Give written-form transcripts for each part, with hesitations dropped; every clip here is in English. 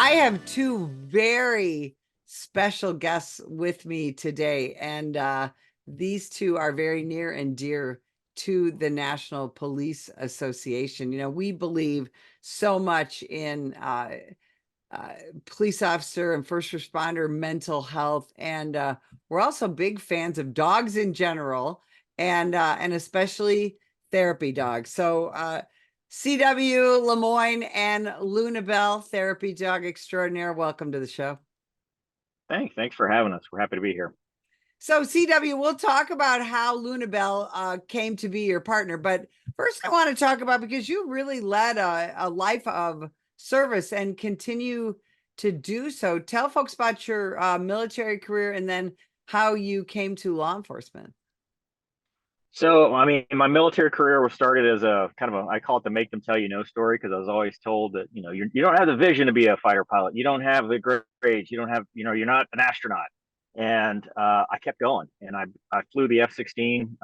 I have two very special guests with me today, and these two are very near and dear to the National Police Association. You know, we believe so much in uh, police officer and first responder mental health, and we're also big fans of dogs in general, and especially therapy dogs. So C W Lemoine and Luna Bell, therapy dog extraordinaire, welcome to the show. Thanks for having us. We're happy to be here. So CW, we'll talk about how Luna Bell came to be your partner, but first I want to talk about, because you really led a life of service and continue to do so. Tell folks about your military career and then how you came to law enforcement. So, I mean, my military career was started as a kind of I call it the make them tell you no story, because I was always told that, you don't have the vision to be a fighter pilot. You don't have the grades. You don't have, you're not an astronaut. And I kept going, and I flew the F-16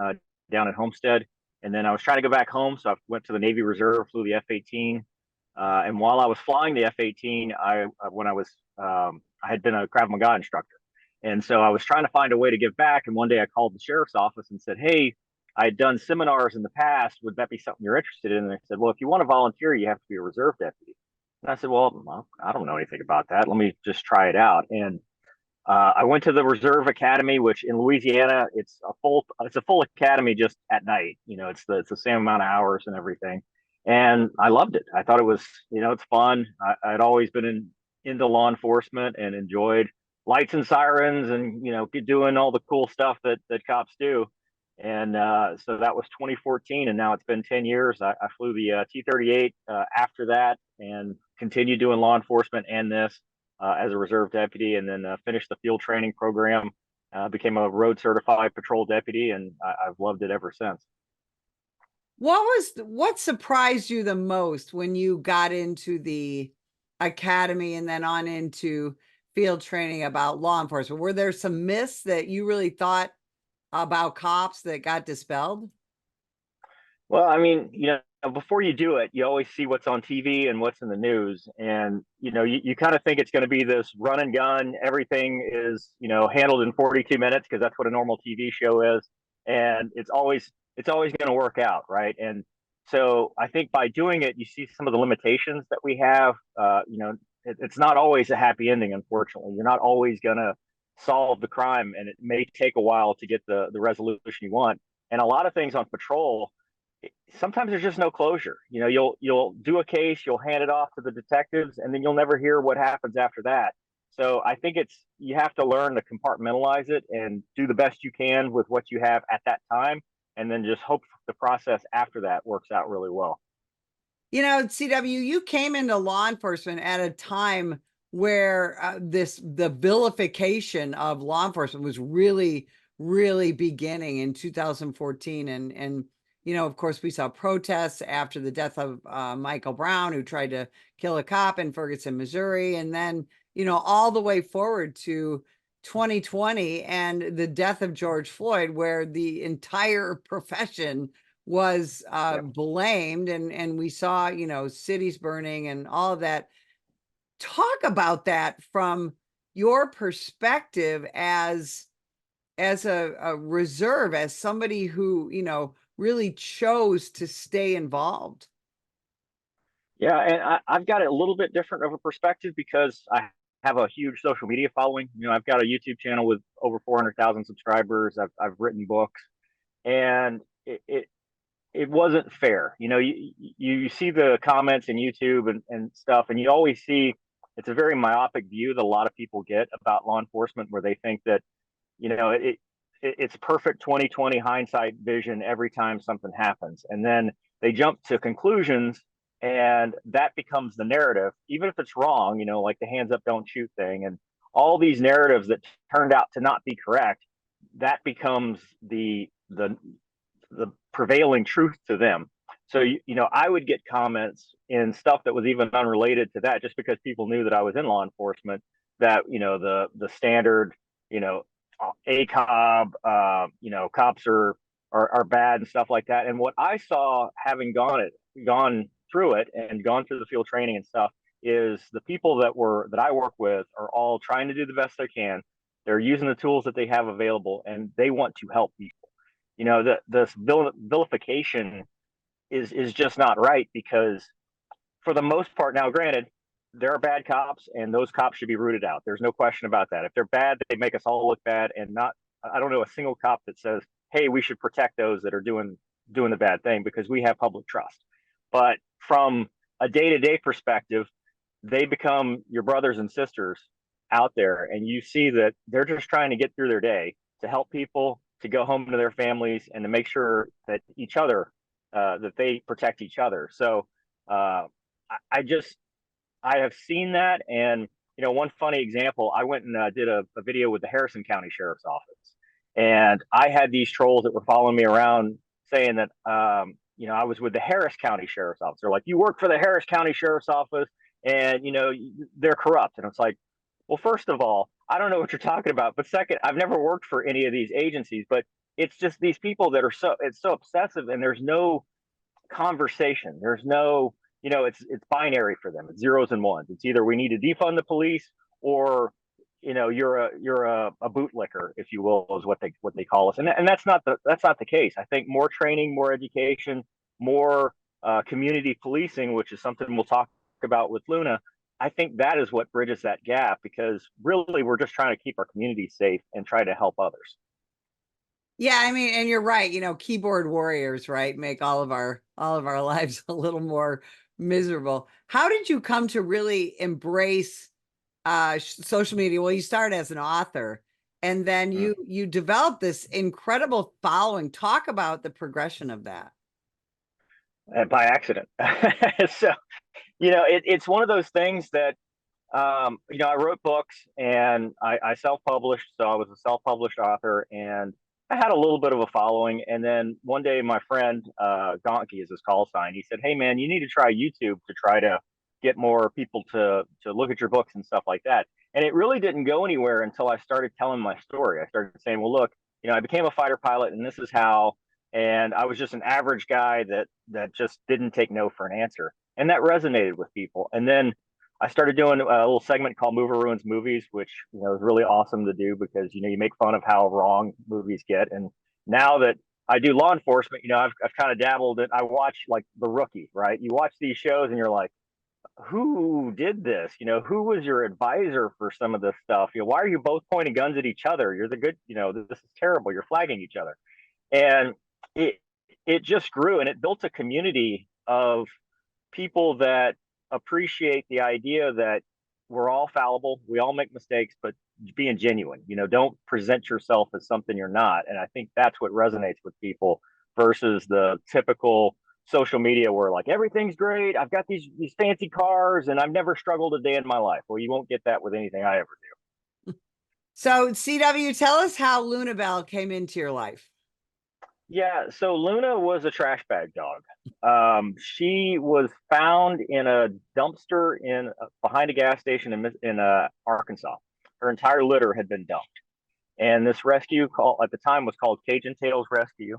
down at Homestead. And then I was trying to go back home. So I went to the Navy Reserve, flew the F-18. And while I was flying the F-18, I had been a Krav Maga instructor. And so I was trying to find a way to give back. And one day I called the sheriff's office and said, "Hey, I had done seminars in the past. Would that be something you're interested in?" And they said, "Well, if you want to volunteer, you have to be a reserve deputy." And I said, "Well, I don't know anything about that. Let me just try it out." And I went to the Reserve Academy, which in Louisiana, it's a full academy just at night. It's the same amount of hours and everything. And I loved it. I thought it was, it's fun. I'd always been into law enforcement and enjoyed lights and sirens and, doing all the cool stuff that cops do. And so that was 2014, and now it's been 10 years. I flew the T-38 after that, and continued doing law enforcement and this as a reserve deputy, and then finished the field training program, became a road certified patrol deputy, and I've loved it ever since. What surprised you the most when you got into the academy and then on into field training about law enforcement? Were there some myths that you really thought about cops that got dispelled? Well, I mean, before you do it, you always see what's on TV and what's in the news. And, you kind of think it's going to be this run and gun. Everything is, handled in 42 minutes, because that's what a normal TV show is. And it's always going to work out. Right. And so I think by doing it, you see some of the limitations that we have. It's not always a happy ending, unfortunately. You're not always going to solve the crime, and it may take a while to get the resolution you want. And a lot of things on patrol, sometimes there's just no closure. You'll do a case, you'll hand it off to the detectives, and then you'll never hear what happens after that. So I think you have to learn to compartmentalize it and do the best you can with what you have at that time, and then just hope the process after that works out really well. You know, CW, you came into law enforcement at a time where the vilification of law enforcement was really, really beginning in 2014, and of course, we saw protests after the death of Michael Brown, who tried to kill a cop in Ferguson, Missouri, and then all the way forward to 2020 and the death of George Floyd, where the entire profession was blamed, and we saw cities burning and all of that. Talk about that from your perspective as a reserve, as somebody who really chose to stay involved. Yeah, and I've got a little bit different of a perspective, because I have a huge social media following. I've got a YouTube channel with over 400,000 subscribers. I've written books, and it wasn't fair. You see the comments in YouTube and stuff, and you always see it's a very myopic view that a lot of people get about law enforcement, where they think that it's perfect 2020 hindsight vision every time something happens, and then they jump to conclusions, and that becomes the narrative, even if it's wrong. Like the hands up, don't shoot thing, and all these narratives that turned out to not be correct. That becomes the prevailing truth to them. So I would get comments in stuff that was even unrelated to that, just because people knew that I was in law enforcement. That the standard, ACOB, cops are bad and stuff like that. And what I saw, having gone through it and gone through the field training and stuff, is the people that I work with are all trying to do the best they can. They're using the tools that they have available, and they want to help people. This vilification is just not right, because for the most part, now granted, there are bad cops, and those cops should be rooted out. There's no question about that. If they're bad, they make us all look bad, and not I don't know a single cop that says, "Hey, we should protect those that are doing the bad thing," because we have public trust. But from a day-to-day perspective, they become your brothers and sisters out there, and you see that they're just trying to get through their day, to help people, to go home to their families, and to make sure that each other that they protect each other. So I just I have seen that. And one funny example, I went and did a video with the Harrison County Sheriff's Office, and I had these trolls that were following me around saying that I was with the Harris County Sheriff's Office. They're like, "You work for the Harris County Sheriff's Office, and they're corrupt." And it's like, well, first of all, I don't know what you're talking about, but second, I've never worked for any of these agencies. But it's just these people that are it's so obsessive, and there's no conversation. There's no, it's binary for them. It's zeros and ones. It's either we need to defund the police, or you're a bootlicker, if you will, is what they call us. And that's not the case. I think more training, more education, more community policing, which is something we'll talk about with Luna. I think that is what bridges that gap, because really we're just trying to keep our community safe and try to help others. Yeah, I mean, and you're right, keyboard warriors, right, make all of our lives a little more miserable. How did you come to really embrace social media? Well, you started as an author, and then you developed this incredible following. Talk about the progression of that. By accident. So, it's one of those things that I wrote books, and I self-published. So I was a self-published author, and I had a little bit of a following. And then one day, my friend, Gonky is his call sign, he said, "Hey man, you need to try YouTube to try to get more people to look at your books and stuff like that." And it really didn't go anywhere until I started telling my story. I started saying, "Well, look, I became a fighter pilot, and this is how." And I was just an average guy that just didn't take no for an answer, and that resonated with people. And then I started doing a little segment called Mover Ruins Movies, which is really awesome to do, because you make fun of how wrong movies get. And now that I do law enforcement, I've kind of dabbled in. I watch like The Rookie, right? You watch these shows and you're like, who did this? Who was your advisor for some of this stuff? Why are you both pointing guns at each other? You're the good. This is terrible. You're flagging each other. And it just grew, and it built a community of people that appreciate the idea that we're all fallible, we all make mistakes, but being genuine, don't present yourself as something you're not. And I think that's what resonates with people, versus the typical social media where like everything's great, I've got these fancy cars, and I've never struggled a day in my life. Well, you won't get that with anything I ever do. So, CW, tell us how Luna Bell came into your life. Yeah, so Luna was a trash bag dog. She was found in a dumpster behind a gas station in Arkansas. Her entire litter had been dumped, and this rescue call at the time was called Cajun Tails Rescue.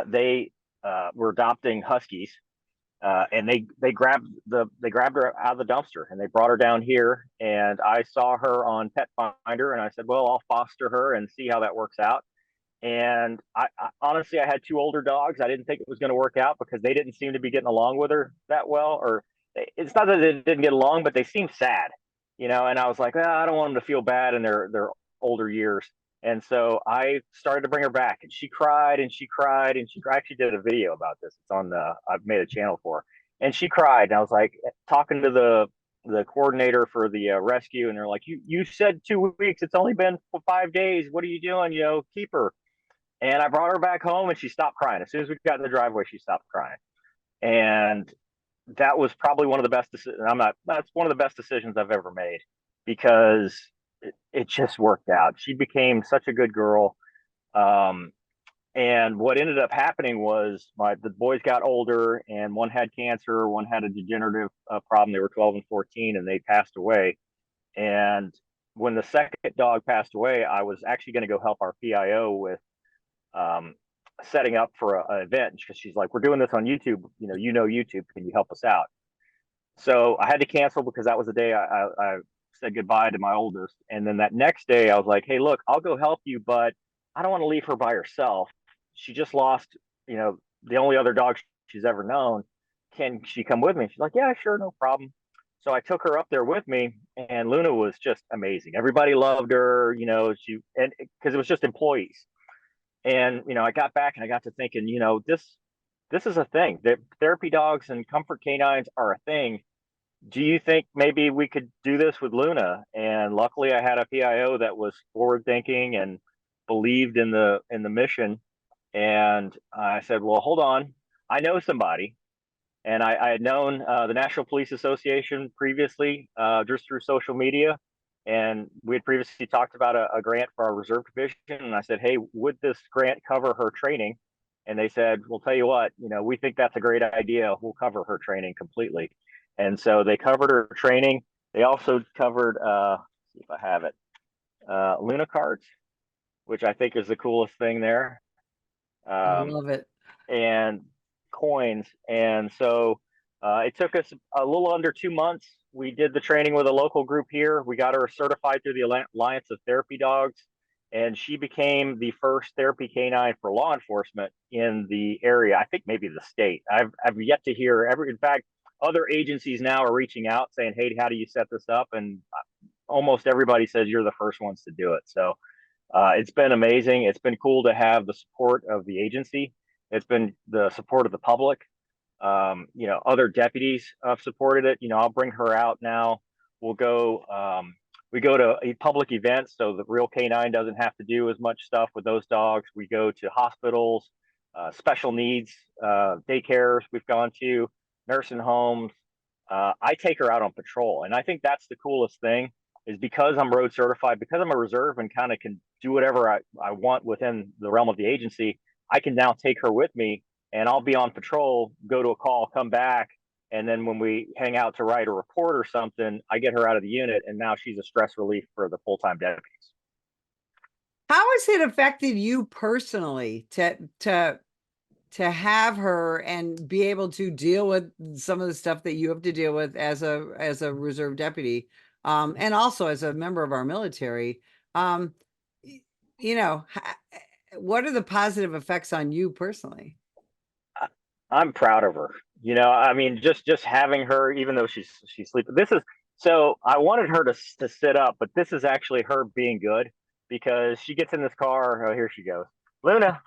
They were adopting huskies, and they grabbed her out of the dumpster, and they brought her down here. And I saw her on Pet Finder, and I said, "Well, I'll foster her and see how that works out." And I honestly, I had two older dogs. I didn't think it was going to work out, because they didn't seem to be getting along with her that well. Or it's not that they didn't get along, but they seemed sad, And I was like, I don't want them to feel bad in their older years. And so I started to bring her back, and she cried and she cried and I actually did a video about this. It's on I've made a channel for her. And she cried, and I was like talking to the coordinator for the rescue, and they're like, you said 2 weeks. It's only been 5 days. What are you doing? Keep her. And I brought her back home, and she stopped crying. As soon as we got in the driveway, she stopped crying. And that was probably one of the best decisions. That's one of the best decisions I've ever made, because it just worked out. She became such a good girl. And what ended up happening was the boys got older, and one had cancer, one had a degenerative problem. They were 12 and 14, and they passed away. And when the second dog passed away, I was actually going to go help our PIO with setting up for an event, because she's like, "We're doing this on YouTube. YouTube. Can you help us out?" So I had to cancel because that was the day I said goodbye to my oldest. And then that next day, I was like, "Hey, look, I'll go help you, but I don't want to leave her by herself. She just lost, the only other dog she's ever known. Can she come with me?" She's like, "Yeah, sure, no problem." So I took her up there with me, and Luna was just amazing. Everybody loved her, and because it was just employees. And I got back and I got to thinking, this is a thing. That therapy dogs and comfort canines are a thing. Do you think maybe we could do this with Luna? And luckily, I had a PIO that was forward thinking and believed in the mission. And I said, well, hold on, I know somebody. And I had known the National Police Association previously, just through social media. And we had previously talked about a grant for our reserve division. And I said, hey, would this grant cover her training? And they said, we'll tell you what, we think that's a great idea. We'll cover her training completely. And so they covered her training. They also covered, see if I have it, Luna cards, which I think is the coolest thing there. I Um, love it. and coins. And so it took us a little under 2 months. We did the training with a local group here. We got her certified through the Alliance of Therapy Dogs, and she became the first therapy canine for law enforcement in the area. I think maybe the state. I've yet to hear in fact, other agencies now are reaching out saying, "Hey, how do you set this up?" And almost everybody says you're the first ones to do it. So it's been amazing. It's been cool to have the support of the agency. It's been the support of the public. Other deputies have supported it. I'll bring her out now. We'll go. We go to public events, so the real canine doesn't have to do as much stuff with those dogs. We go to hospitals, special needs daycares. We've gone to nursing homes. I take her out on patrol, and I think that's the coolest thing. Is because I'm road certified, because I'm a reserve and kind of can do whatever I want within the realm of the agency. I can now take her with me, and I'll be on patrol, go to a call, come back, and then when we hang out to write a report or something, I get her out of the unit, and now she's a stress relief for the full-time deputies. How has it affected you personally to have her and be able to deal with some of the stuff that you have to deal with as a reserve deputy, and also as a member of our military? Um, you know, what are the positive effects on you personally? I'm proud of her. I mean, just having her, even though she's sleeping. This is so I wanted her to sit up, but this is actually her being good because she gets in this car. Oh, here she goes, Luna.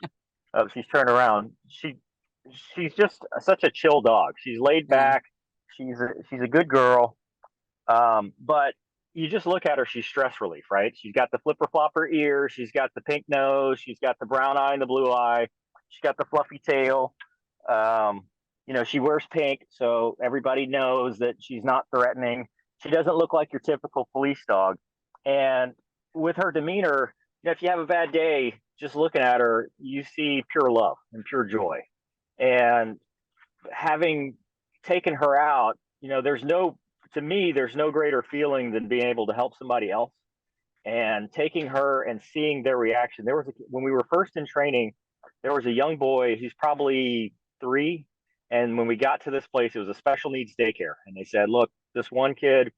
Oh, she's turned around. She's just such a chill dog. She's laid Yeah. back. She's a good girl. But you just look at her, she's stress relief, right? She's got the flipper flopper ears, she's got the pink nose, she's got the brown eye and the blue eye, she's got the fluffy tail. Um, she wears pink, so everybody knows that she's not threatening. She doesn't look like your typical police dog. And with her demeanor, if you have a bad day, just looking at her, you see pure love and pure joy. And having taken her out, to me, there's no greater feeling than being able to help somebody else and taking her and seeing their reaction. When we were first in training, there was a young boy, he's probably 3. And when we got to this place, it was a special needs daycare. And they said, look, this one kid,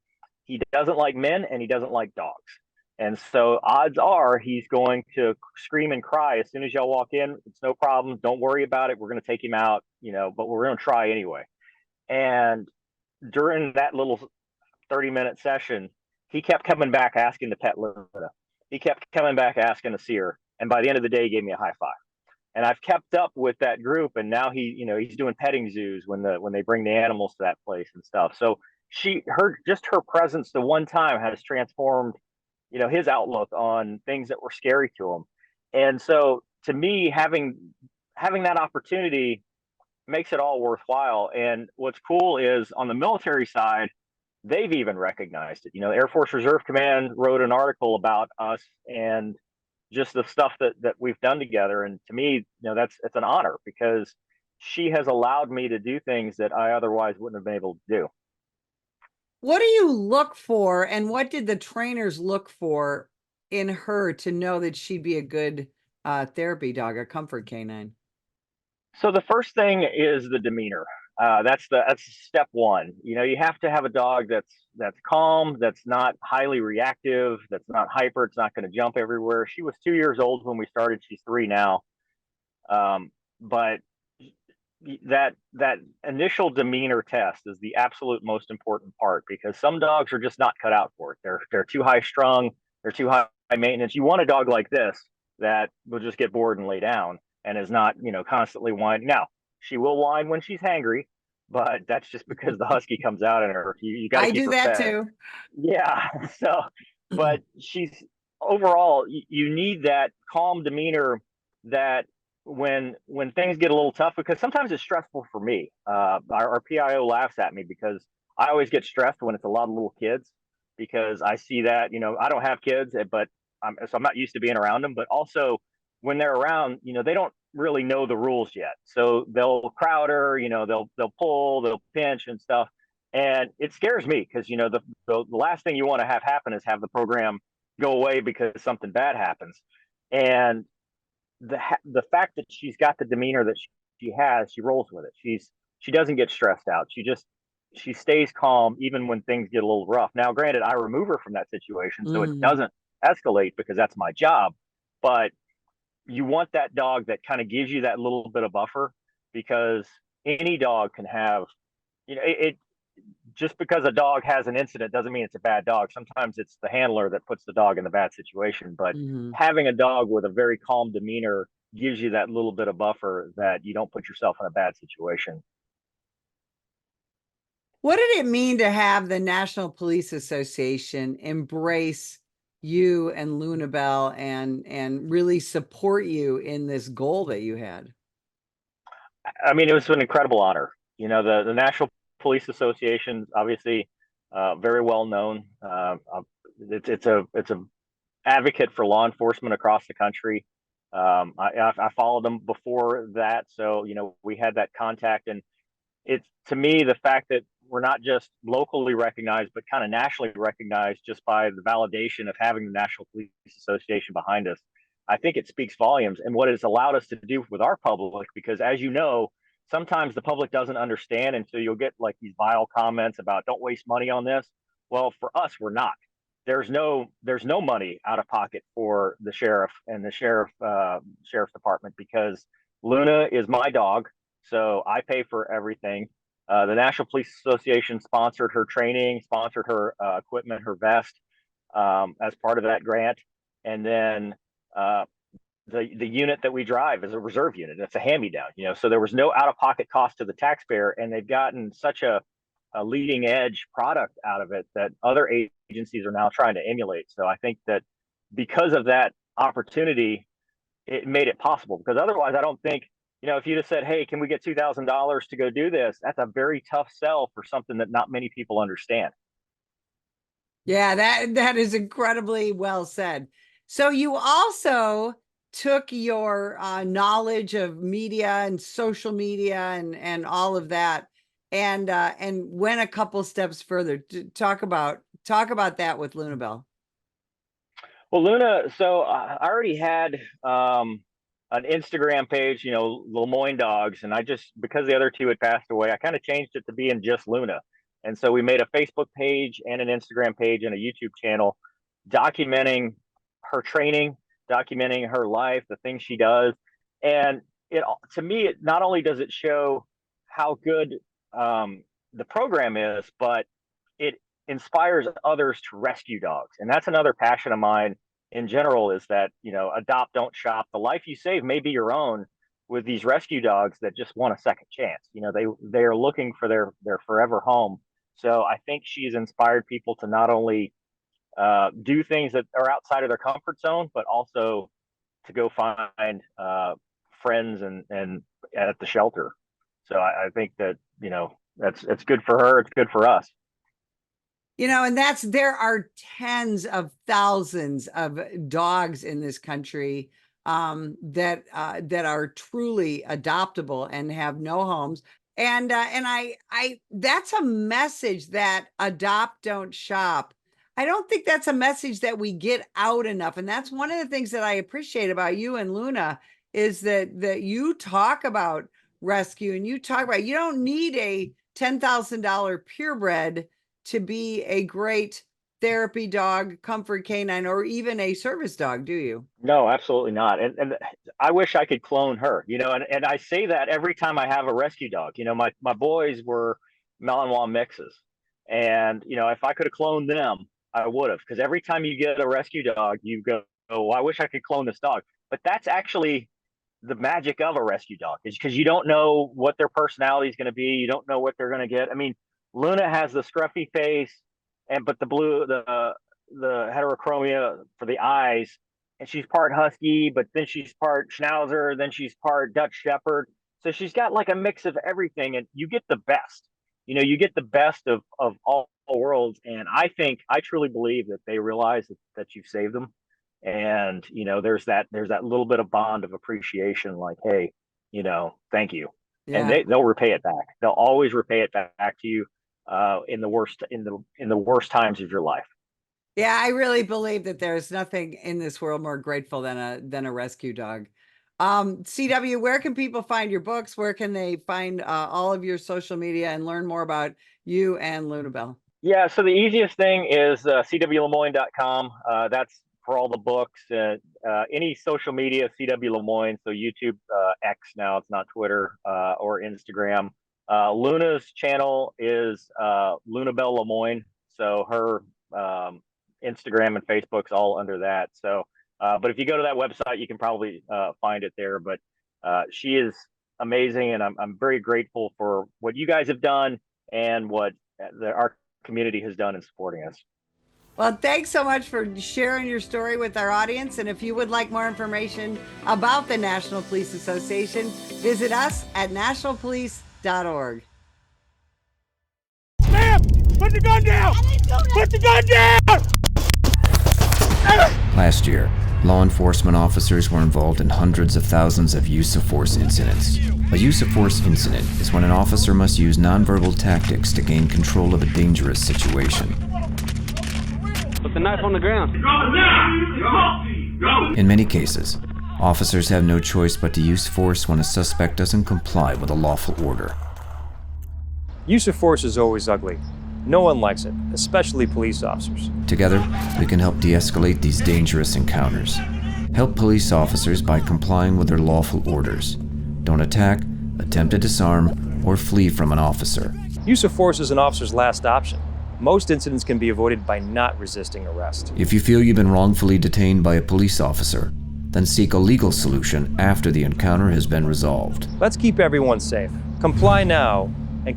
he doesn't like men and he doesn't like dogs. And so odds are he's going to scream and cry as soon as y'all walk in. It's no problem. Don't worry about it. We're going to take him out, but we're going to try anyway. And during that little 30-minute session, he kept coming back asking to pet Luna. He kept coming back asking to see her. And by the end of the day, he gave me a high five. And I've kept up with that group. And now he's doing petting zoos when they bring the animals to that place and stuff. So her presence the one time has transformed, his outlook on things that were scary to him. And so to me, having that opportunity makes it all worthwhile. And what's cool is on the military side, they've even recognized it. Air Force Reserve Command wrote an article about us and just the stuff that we've done together. And to me, it's an honor because she has allowed me to do things that I otherwise wouldn't have been able to do. What do you look for, and what did the trainers look for in her to know that she'd be a good therapy dog, a comfort canine? So the first thing is the demeanor. That's step one. You know, you have to have a dog that's calm, that's not highly reactive, that's not hyper, it's not going to jump everywhere. She was 2 years old when we started. She's three now. But that initial demeanor test is the absolute most important part, because some dogs are just not cut out for it. They're too high strung, they're too high maintenance. You want a dog like this that will just get bored and lay down and is not, you know, constantly whining. Now, she will whine when she's hangry, but that's just because the husky comes out in her. You got to I keep do her that fed. too. Yeah. So, but she's overall, you need that calm demeanor that when things get a little tough, because sometimes it's stressful for me. Our PIO laughs at me because I always get stressed when it's a lot of little kids, because I see that, you know, I don't have kids, but so I'm not used to being around them. But also when they're around, you know, they don't really know the rules yet, so they'll crowd her, you know, they'll pull, they'll pinch and stuff, and it scares me because, you know, the last thing you want to have happen is have the program go away because something bad happens. And the fact that she's got the demeanor that she has, she rolls with it. She doesn't get stressed out. She stays calm even when things get a little rough. Now, granted, I remove her from that situation so it Mm. doesn't escalate, because that's my job. But you want that dog that kind of gives you that little bit of buffer, because any dog can have, you know, it just because a dog has an incident doesn't mean it's a bad dog. Sometimes it's the handler that puts the dog in the bad situation. But Mhm. having a dog with a very calm demeanor gives you that little bit of buffer that you don't put yourself in a bad situation. What did it mean to have the National Police Association embrace you and Lunabelle and really support you in this goal that you had? I mean, it was an incredible honor. You know, the National Police Association, obviously, very well known. It's a advocate for law enforcement across the country. I followed them before that, so you know we had that contact, and it's, to me, the fact that we're not just locally recognized but kind of nationally recognized just by the validation of having the National Police Association behind us. I think it speaks volumes, and what it's allowed us to do with our public, because as you know, sometimes the public doesn't understand, and so you'll get like these vile comments about don't waste money on this. Well, for us, we're not. There's no money out of pocket for the sheriff and the sheriff's department, because Luna is my dog, so I pay for everything. The National Police Association sponsored her training, sponsored her equipment, her vest, as part of that grant, and then uh, the unit that we drive is a reserve unit. It's a hand me down, you know. So there was no out of pocket cost to the taxpayer, and they've gotten such a leading edge product out of it that other agencies are now trying to emulate. So I think that because of that opportunity, it made it possible. Because otherwise, I don't think, you know, if you just said, "Hey, can we get $2,000 to go do this?" That's a very tough sell for something that not many people understand. Yeah, that is incredibly well said. So you also took your knowledge of media and social media and all of that and went a couple steps further to talk about that with Lunabelle. Well, Luna, so I already had an Instagram page, you know, Lemoine Dogs, and I just, because the other two had passed away, I kind of changed it to being just Luna. And so we made a Facebook page and an Instagram page and a YouTube channel documenting her training, documenting her life, the things she does. And it, to me, it not only does it show how good the program is, but it inspires others to rescue dogs. And that's another passion of mine in general, is that, you know, adopt, don't shop. The life you save may be your own with these rescue dogs that just want a second chance. You know, they are looking for their forever home. So I think she's inspired people to not only do things that are outside of their comfort zone, but also to go find friends and at the shelter. So I think that, you know, that's it's good for her. It's good for us. And there are tens of thousands of dogs in this country that are truly adoptable and have no homes. And that's a message, that adopt, don't shop. I don't think that's a message that we get out enough. And that's one of the things that I appreciate about you and Luna, is that you talk about rescue. And you talk about, you don't need a $10,000 purebred to be a great therapy dog, comfort canine, or even a service dog, do you? No, absolutely not. And I wish I could clone her, and I say that every time I have a rescue dog. My boys were Malinois mixes. And, if I could have cloned them, I would have. Because every time you get a rescue dog, you go, oh, I wish I could clone this dog. But that's actually the magic of a rescue dog, is because you don't know what their personality is going to be. You don't know what they're going to get. I mean, Luna has the scruffy face, but the heterochromia for the eyes, and she's part husky, but then she's part schnauzer, then she's part Dutch shepherd. So she's got like a mix of everything, and you get the best. You get the best of all worlds. And I truly believe that they realize that you've saved them. And there's that little bit of bond of appreciation, like, hey, thank you. And Yeah. they'll repay it back. They'll always repay it back to you in the worst times of your life. Yeah, I really believe that there's nothing in this world more grateful than a rescue dog. CW, where can people find your books? Where can they find all of your social media and learn more about you and Lunabelle? Yeah, so the easiest thing is CWLemoine.com. That's for all the books. Any social media, CW Lemoine, so YouTube, X now, it's not Twitter, or Instagram. Luna's channel is Lunabelle Lemoine, so her Instagram and Facebook's all under that. So, but if you go to that website, you can probably find it there. But she is amazing, and I'm very grateful for what you guys have done and what our community has done in supporting us. Well, thanks so much for sharing your story with our audience. And if you would like more information about the National Police Association, visit us at nationalpolice.org. Ma'am, put the gun down! Put the gun down! Last year, law enforcement officers were involved in hundreds of thousands of use of force incidents. A use of force incident is when an officer must use nonverbal tactics to gain control of a dangerous situation. Put the knife on the ground. In many cases, officers have no choice but to use force when a suspect doesn't comply with a lawful order. Use of force is always ugly. No one likes it, especially police officers. Together, we can help de-escalate these dangerous encounters. Help police officers by complying with their lawful orders. Don't attack, attempt to disarm, or flee from an officer. Use of force is an officer's last option. Most incidents can be avoided by not resisting arrest. If you feel you've been wrongfully detained by a police officer, then seek a legal solution after the encounter has been resolved. Let's keep everyone safe. Comply now and